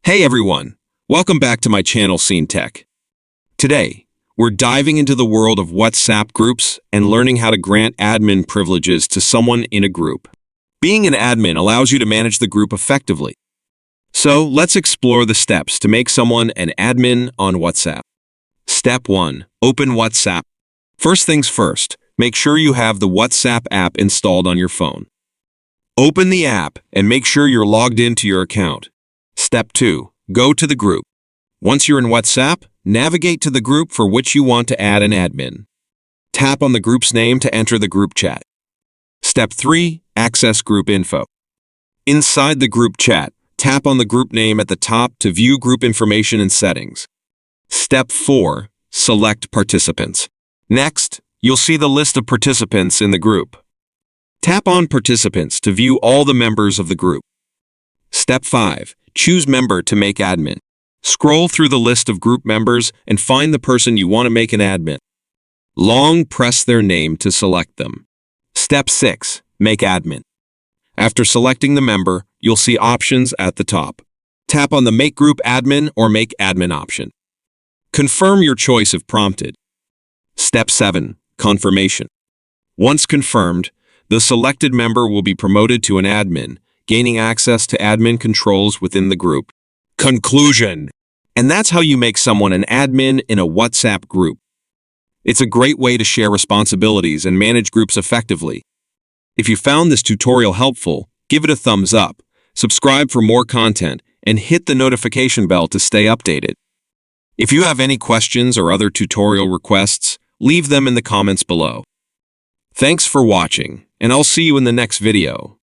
Hey everyone, welcome back to my channel Scene Tech. Today, we're diving into the world of WhatsApp groups and learning how to grant admin privileges to someone in a group. Being an admin allows you to manage the group effectively. So let's explore the steps to make someone an admin on WhatsApp. Step 1. Open WhatsApp. First things first, make sure you have the WhatsApp app installed on your phone. Open the app and make sure you're logged into your account. Step 2. Go to the group. Once you're in WhatsApp, navigate to the group for which you want to add an admin. Tap on the group's name to enter the group chat. Step 3. Access group info. Inside the group chat, tap on the group name at the top to view group information and settings. Step 4. Select participants. Next, you'll see the list of participants in the group. Tap on Participants to view all the members of the group. Step 5. Choose Member to make admin. Scroll through the list of group members and find the person you want to make an admin. Long press their name to select them. Step 6. Make admin. After selecting the member, you'll see options at the top. Tap on the Make Group Admin or Make Admin option. Confirm your choice if prompted. Step 7. Confirmation. Once confirmed, the selected member will be promoted to an admin, gaining access to admin controls within the group. Conclusion. And that's how you make someone an admin in a WhatsApp group. It's a great way to share responsibilities and manage groups effectively. If you found this tutorial helpful, give it a thumbs up, subscribe for more content, and hit the notification bell to stay updated. If you have any questions or other tutorial requests, leave them in the comments below. Thanks for watching, and I'll see you in the next video.